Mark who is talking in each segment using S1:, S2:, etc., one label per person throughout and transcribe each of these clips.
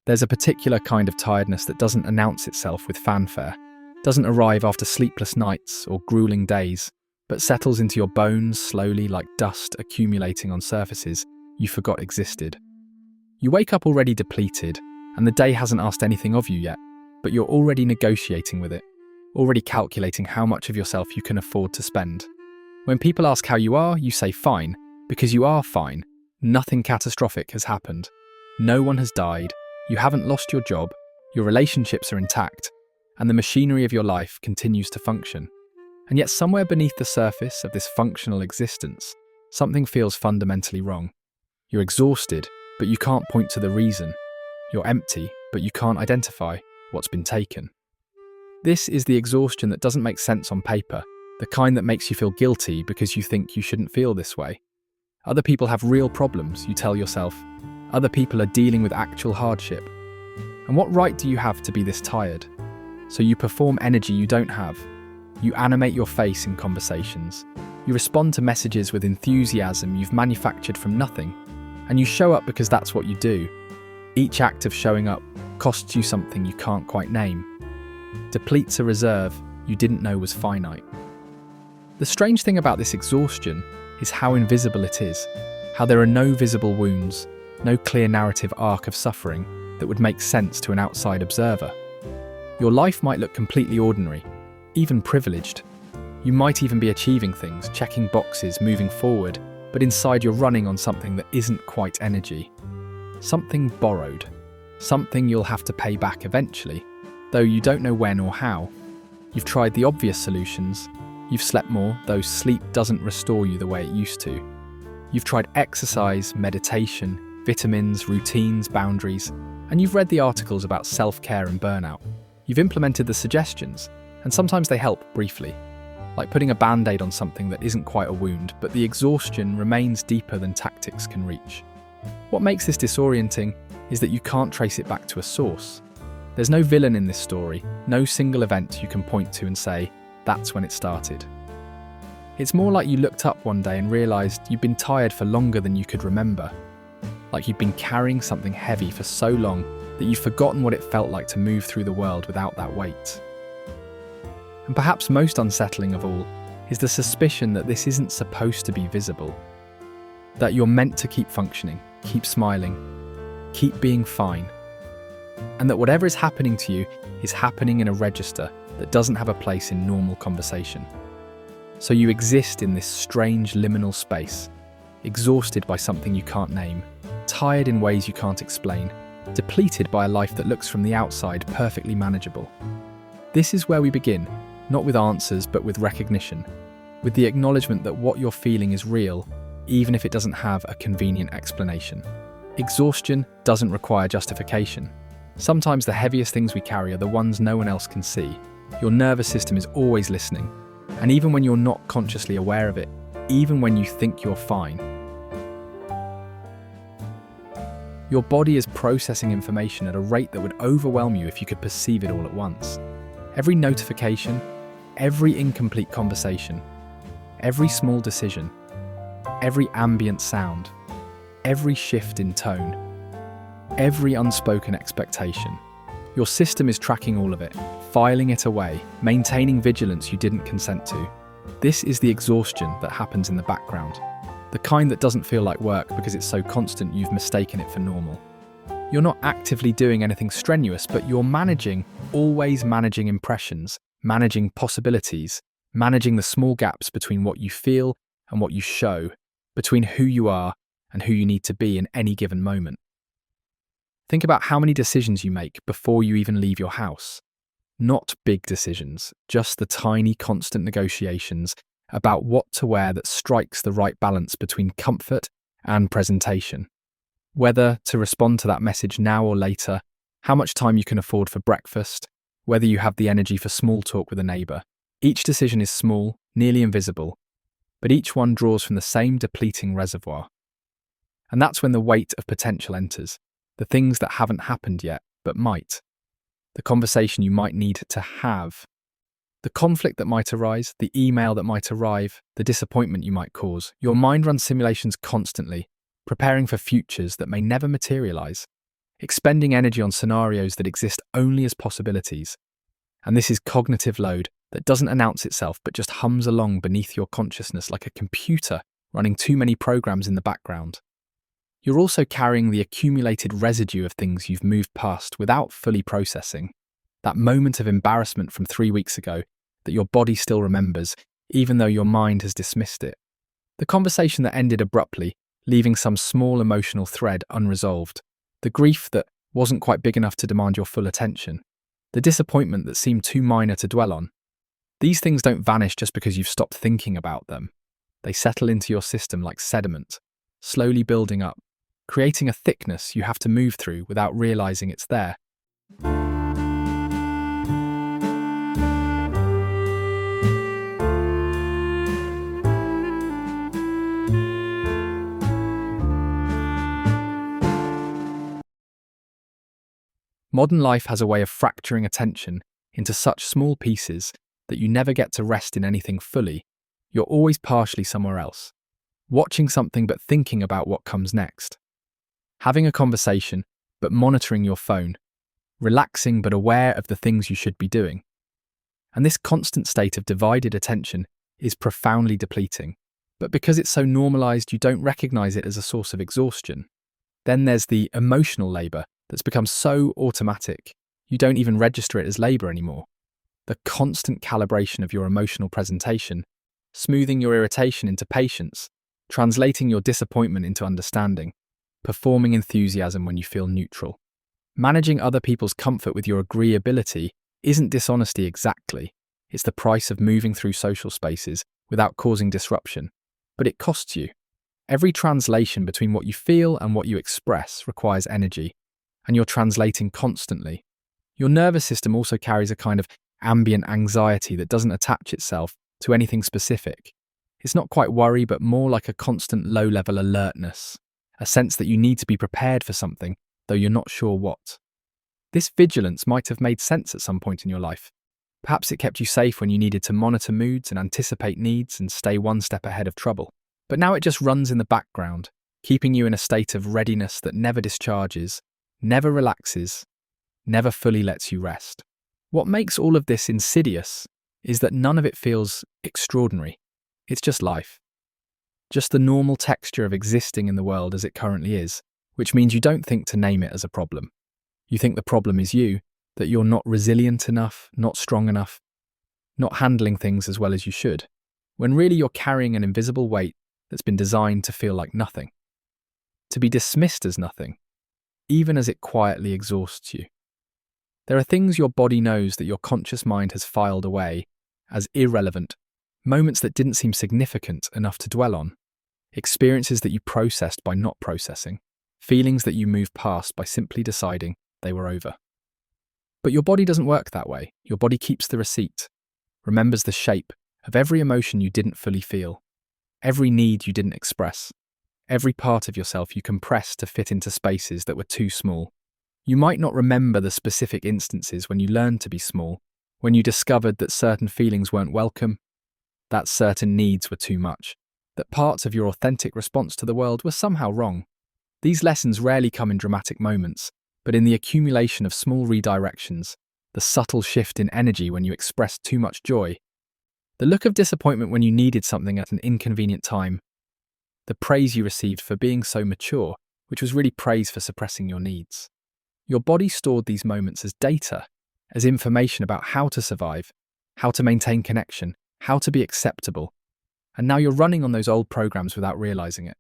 S1: There's a particular kind of tiredness that doesn't announce itself with fanfare, doesn't arrive after sleepless nights or grueling days, but settles into your bones slowly like dust accumulating on surfaces you forgot existed. You wake up already depleted, and the day hasn't asked anything of you yet, but you're already negotiating with it, already calculating how much of yourself you can afford to spend. When people ask how you are, you say fine, because you are fine. Nothing catastrophic has happened. No one has died, you haven't lost your job, your relationships are intact, and the machinery of your life continues to function. And yet somewhere beneath the surface of this functional existence, something feels fundamentally wrong. You're exhausted, but you can't point to the reason. You're empty, but you can't identify what's been taken. This is the exhaustion that doesn't make sense on paper, the kind that makes you feel guilty because you think you shouldn't feel this way. Other people have real problems, you tell yourself. Other people are dealing with actual hardship. And what right do you have to be this tired? So you perform energy you don't have. You animate your face in conversations. You respond to messages with enthusiasm you've manufactured from nothing. And you show up because that's what you do. Each act of showing up costs you something you can't quite name. Depletes a reserve you didn't know was finite. The strange thing about this exhaustion is how invisible it is, how there are no visible wounds, no clear narrative arc of suffering that would make sense to an outside observer. Your life might look completely ordinary, even privileged. You might even be achieving things, checking boxes, moving forward, but inside you're running on something that isn't quite energy. Something borrowed. Something you'll have to pay back eventually, though you don't know when or how. You've tried the obvious solutions. You've slept more, though sleep doesn't restore you the way it used to. You've tried exercise, meditation, vitamins, routines, boundaries, and you've read the articles about self-care and burnout. You've implemented the suggestions, and sometimes they help briefly, like putting a band-aid on something that isn't quite a wound, but the exhaustion remains deeper than tactics can reach. What makes this disorienting is that you can't trace it back to a source. There's no villain in this story, no single event you can point to and say, that's when it started. It's more like you looked up one day and realised you'd been tired for longer than you could remember. Like you'd been carrying something heavy for so long that you've forgotten what it felt like to move through the world without that weight. And perhaps most unsettling of all is the suspicion that this isn't supposed to be visible. That you're meant to keep functioning, keep smiling, keep being fine. And that whatever is happening to you is happening in a register that doesn't have a place in normal conversation. So you exist in this strange liminal space, exhausted by something you can't name, tired in ways you can't explain, depleted by a life that looks from the outside perfectly manageable. This is where we begin, not with answers but with recognition, with the acknowledgement that what you're feeling is real, even if it doesn't have a convenient explanation. Exhaustion doesn't require justification. Sometimes the heaviest things we carry are the ones no one else can see. Your nervous system is always listening, and even when you're not consciously aware of it, even when you think you're fine, your body is processing information at a rate that would overwhelm you if you could perceive it all at once. Every notification, every incomplete conversation, every small decision, every ambient sound, every shift in tone, every unspoken expectation. Your system is tracking all of it, filing it away, maintaining vigilance you didn't consent to. This is the exhaustion that happens in the background, the kind that doesn't feel like work because it's so constant you've mistaken it for normal. You're not actively doing anything strenuous, but you're managing, always managing impressions, managing possibilities, managing the small gaps between what you feel and what you show, between who you are and who you need to be in any given moment. Think about how many decisions you make before you even leave your house. Not big decisions, just the tiny, constant negotiations about what to wear that strikes the right balance between comfort and presentation. Whether to respond to that message now or later, how much time you can afford for breakfast, whether you have the energy for small talk with a neighbour. Each decision is small, nearly invisible, but each one draws from the same depleting reservoir. And that's when the weight of potential enters, the things that haven't happened yet, but might. The conversation you might need to have. The conflict that might arise, the email that might arrive, the disappointment you might cause. Your mind runs simulations constantly, preparing for futures that may never materialise. expending energy on scenarios that exist only as possibilities. And this is cognitive load that doesn't announce itself but just hums along beneath your consciousness like a computer running too many programs in the background. You're also carrying the accumulated residue of things you've moved past without fully processing. That moment of embarrassment from 3 weeks ago that your body still remembers, even though your mind has dismissed it. The conversation that ended abruptly, leaving some small emotional thread unresolved. The grief that wasn't quite big enough to demand your full attention. The disappointment that seemed too minor to dwell on. These things don't vanish just because you've stopped thinking about them. They settle into your system like sediment, slowly building up, creating a thickness you have to move through without realizing it's there. Modern life has a way of fracturing attention into such small pieces that you never get to rest in anything fully. You're always partially somewhere else, watching something but thinking about what comes next, having a conversation but monitoring your phone, relaxing but aware of the things you should be doing. And this constant state of divided attention is profoundly depleting. But because it's so normalized, you don't recognize it as a source of exhaustion. Then there's the emotional labor that's become so automatic, you don't even register it as labor anymore. The constant calibration of your emotional presentation, smoothing your irritation into patience, translating your disappointment into understanding, performing enthusiasm when you feel neutral. Managing other people's comfort with your agreeability isn't dishonesty exactly. It's the price of moving through social spaces without causing disruption. But it costs you. Every translation between what you feel and what you express requires energy, and you're translating constantly. Your nervous system also carries a kind of ambient anxiety that doesn't attach itself to anything specific. It's not quite worry, but more like a constant low-level alertness, a sense that you need to be prepared for something, though you're not sure what. This vigilance might have made sense at some point in your life. Perhaps it kept you safe when you needed to monitor moods and anticipate needs and stay one step ahead of trouble. But now it just runs in the background, keeping you in a state of readiness that never discharges, never relaxes, never fully lets you rest. What makes all of this insidious is that none of it feels extraordinary. It's just life. Just the normal texture of existing in the world as it currently is, which means you don't think to name it as a problem. You think the problem is you, that you're not resilient enough, not strong enough, not handling things as well as you should, when really you're carrying an invisible weight that's been designed to feel like nothing, to be dismissed as nothing, even as it quietly exhausts you. There are things your body knows that your conscious mind has filed away as irrelevant, moments that didn't seem significant enough to dwell on, experiences that you processed by not processing, feelings that you moved past by simply deciding they were over. But your body doesn't work that way. Your body keeps the receipt, remembers the shape of every emotion you didn't fully feel, every need you didn't express, every part of yourself you compressed to fit into spaces that were too small. You might not remember the specific instances when you learned to be small, when you discovered that certain feelings weren't welcome, that certain needs were too much, that parts of your authentic response to the world were somehow wrong. These lessons rarely come in dramatic moments, but in the accumulation of small redirections, the subtle shift in energy when you expressed too much joy, the look of disappointment when you needed something at an inconvenient time, the praise you received for being so mature, which was really praise for suppressing your needs. Your body stored these moments as data, as information about how to survive, how to maintain connection, how to be acceptable. And now you're running on those old programs without realizing it.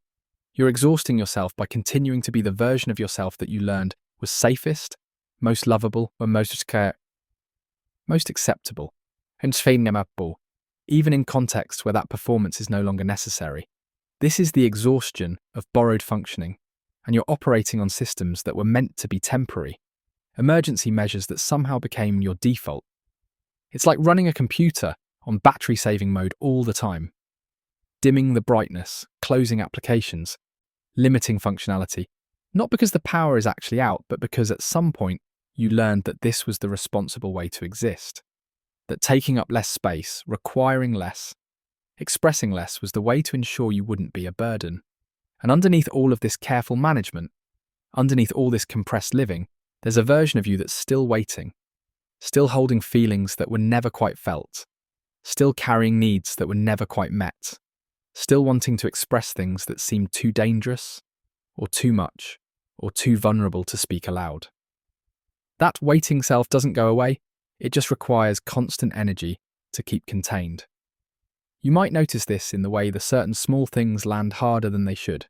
S1: You're exhausting yourself by continuing to be the version of yourself that you learned was safest, most lovable, or most acceptable, even in contexts where that performance is no longer necessary. This is the exhaustion of borrowed functioning, and you're operating on systems that were meant to be temporary, emergency measures that somehow became your default. It's like running a computer on battery-saving mode all the time, dimming the brightness, closing applications, limiting functionality, not because the power is actually out, but because at some point you learned that this was the responsible way to exist, that taking up less space, requiring less, expressing less was the way to ensure you wouldn't be a burden. And underneath all of this careful management, Underneath all this compressed living, there's a version of you that's still waiting, still holding feelings that were never quite felt, still carrying needs that were never quite met, still wanting to express things that seemed too dangerous, or too much, or too vulnerable to speak aloud. That waiting self doesn't go away, it just requires constant energy to keep contained. You might notice this in the way that certain small things land harder than they should.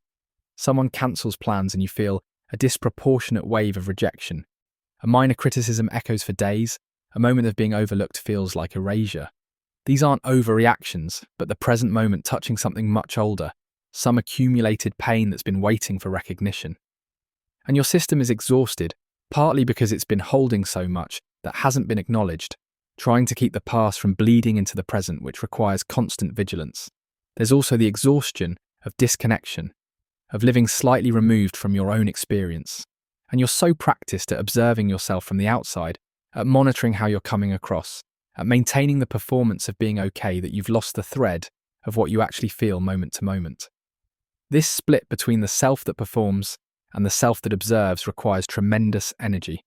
S1: Someone cancels plans and you feel a disproportionate wave of rejection. A minor criticism echoes for days, a moment of being overlooked feels like erasure. These aren't overreactions, but the present moment touching something much older, some accumulated pain that's been waiting for recognition. And your system is exhausted, partly because it's been holding so much that hasn't been acknowledged, trying to keep the past from bleeding into the present, which requires constant vigilance. There's also the exhaustion of disconnection, of living slightly removed from your own experience. And you're so practiced at observing yourself from the outside, at monitoring how you're coming across, at maintaining the performance of being okay that you've lost the thread of what you actually feel moment to moment. This split between the self that performs and the self that observes requires tremendous energy.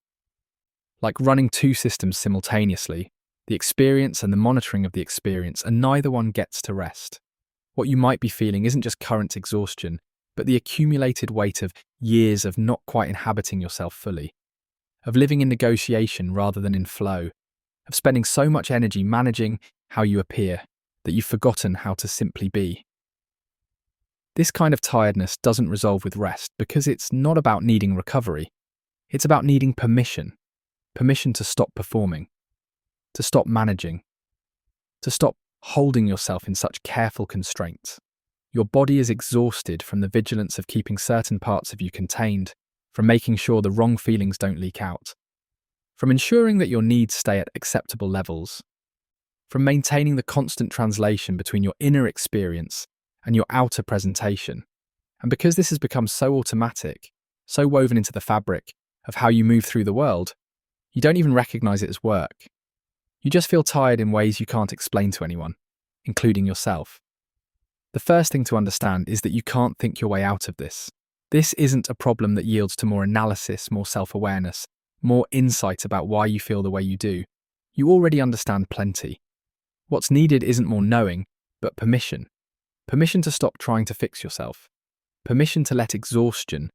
S1: Like running two systems simultaneously, the experience and the monitoring of the experience, and neither one gets to rest. What you might be feeling isn't just current exhaustion, but the accumulated weight of years of not quite inhabiting yourself fully, of living in negotiation rather than in flow, of spending so much energy managing how you appear that you've forgotten how to simply be. This kind of tiredness doesn't resolve with rest because it's not about needing recovery. It's about needing permission to stop performing, to stop managing, to stop holding yourself in such careful constraints. Your body is exhausted from the vigilance of keeping certain parts of you contained, from making sure the wrong feelings don't leak out, from ensuring that your needs stay at acceptable levels, from maintaining the constant translation between your inner experience and your outer presentation. And because this has become so automatic, so woven into the fabric of how you move through the world, you don't even recognize it as work. You just feel tired in ways you can't explain to anyone, including yourself. The first thing to understand is that you can't think your way out of this. This isn't a problem that yields to more analysis, more self-awareness, more insight about why you feel the way you do. You already understand plenty. What's needed isn't more knowing, but permission. Permission to stop trying to fix yourself. Permission to let exhaustion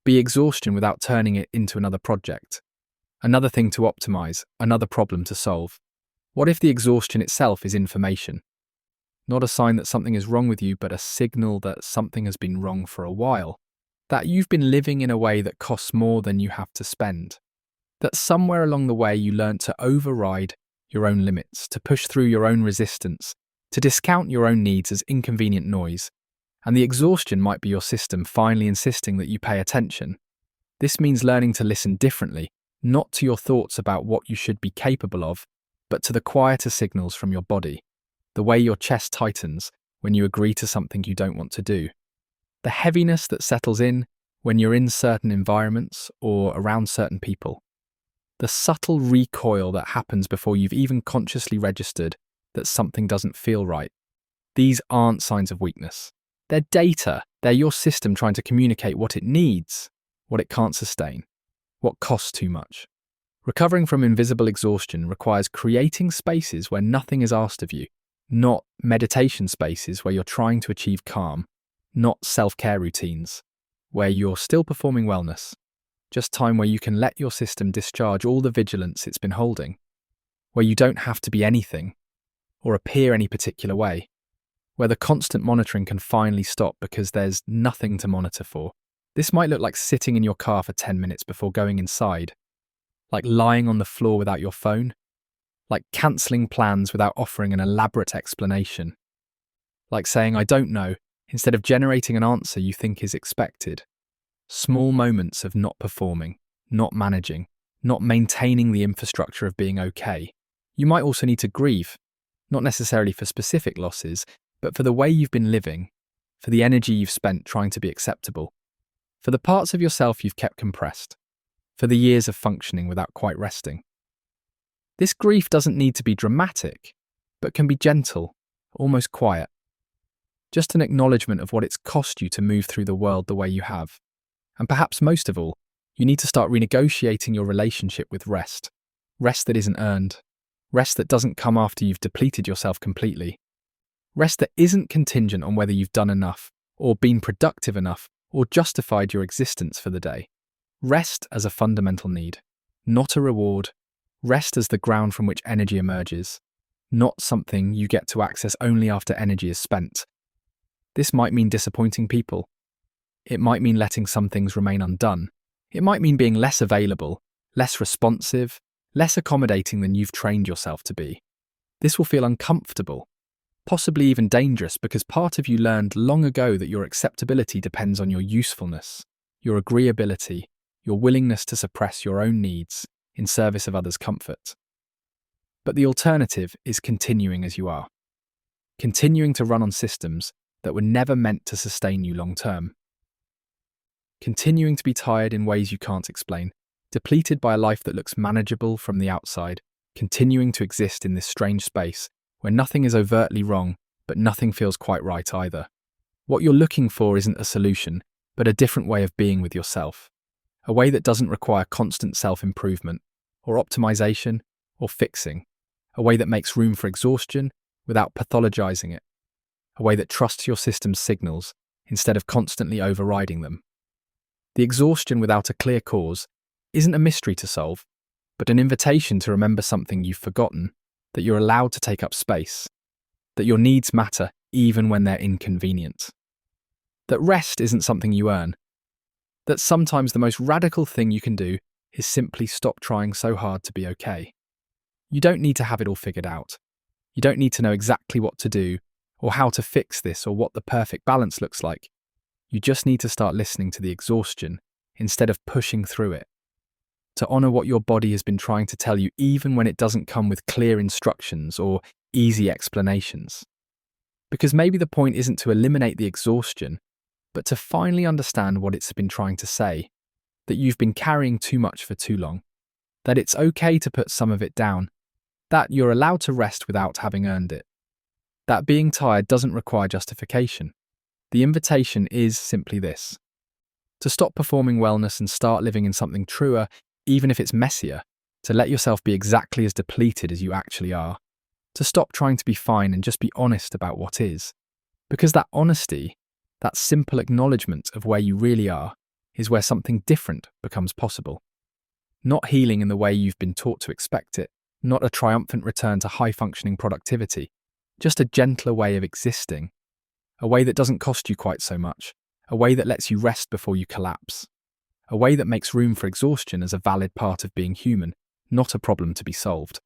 S1: be exhaustion without turning it into another project. Another thing to optimize, another problem to solve. What if the exhaustion itself is information? Not a sign that something is wrong with you, but a signal that something has been wrong for a while. That you've been living in a way that costs more than you have to spend. That somewhere along the way you learnt to override your own limits, to push through your own resistance, to discount your own needs as inconvenient noise. And the exhaustion might be your system finally insisting that you pay attention. This means learning to listen differently, not to your thoughts about what you should be capable of, but to the quieter signals from your body, the way your chest tightens when you agree to something you don't want to do, the heaviness that settles in when you're in certain environments or around certain people, the subtle recoil that happens before you've even consciously registered that something doesn't feel right. These aren't signs of weakness. They're data. They're your system trying to communicate what it needs, what it can't sustain, what costs too much. Recovering from invisible exhaustion requires creating spaces where nothing is asked of you, not meditation spaces where you're trying to achieve calm, not self-care routines, where you're still performing wellness, just time where you can let your system discharge all the vigilance it's been holding, where you don't have to be anything or appear any particular way, where the constant monitoring can finally stop because there's nothing to monitor for. This might look like sitting in your car for 10 minutes before going inside, like lying on the floor without your phone, like cancelling plans without offering an elaborate explanation, like saying, "I don't know," instead of generating an answer you think is expected. Small moments of not performing, not managing, not maintaining the infrastructure of being okay. You might also need to grieve, not necessarily for specific losses, but for the way you've been living, for the energy you've spent trying to be acceptable, for the parts of yourself you've kept compressed, for the years of functioning without quite resting. This grief doesn't need to be dramatic, but can be gentle, almost quiet. Just an acknowledgement of what it's cost you to move through the world the way you have. And perhaps most of all, You need to start renegotiating your relationship with rest. Rest that isn't earned. Rest that doesn't come after you've depleted yourself completely. Rest that isn't contingent on whether you've done enough, or been productive enough, or justified your existence for the day. Rest as a fundamental need, not a reward. Rest as the ground from which energy emerges, not something you get to access only after energy is spent. This might mean disappointing people. It might mean letting some things remain undone. It might mean being less available, less responsive, less accommodating than you've trained yourself to be. This will feel uncomfortable, possibly even dangerous, because part of you learned long ago that your acceptability depends on your usefulness, your agreeability, your willingness to suppress your own needs in service of others' comfort. But the alternative is continuing as you are. Continuing to run on systems that were never meant to sustain you long term. Continuing to be tired in ways you can't explain, depleted by a life that looks manageable from the outside, continuing to exist in this strange space where nothing is overtly wrong, but nothing feels quite right either. What you're looking for isn't a solution, but a different way of being with yourself. A way that doesn't require constant self-improvement, or optimization, or fixing. A way that makes room for exhaustion without pathologizing it. A way that trusts your system's signals instead of constantly overriding them. The exhaustion without a clear cause isn't a mystery to solve, but an invitation to remember something you've forgotten, that you're allowed to take up space, that your needs matter even when they're inconvenient, that rest isn't something you earn, that sometimes the most radical thing you can do is simply stop trying so hard to be okay. You don't need to have it all figured out. You don't need to know exactly what to do, or how to fix this, or what the perfect balance looks like. You just need to start listening to the exhaustion instead of pushing through it. To honor what your body has been trying to tell you even when it doesn't come with clear instructions or easy explanations. Because maybe the point isn't to eliminate the exhaustion, but to finally understand what it's been trying to say, that you've been carrying too much for too long, that it's okay to put some of it down, that you're allowed to rest without having earned it, that being tired doesn't require justification. The invitation is simply this: to stop performing wellness and start living in something truer, even if it's messier, to let yourself be exactly as depleted as you actually are, to stop trying to be fine and just be honest about what is. Because that honesty, that simple acknowledgement of where you really are, is where something different becomes possible. Not healing in the way you've been taught to expect it, not a triumphant return to high-functioning productivity, just a gentler way of existing. A way that doesn't cost you quite so much, a way that lets you rest before you collapse, a way that makes room for exhaustion as a valid part of being human, not a problem to be solved.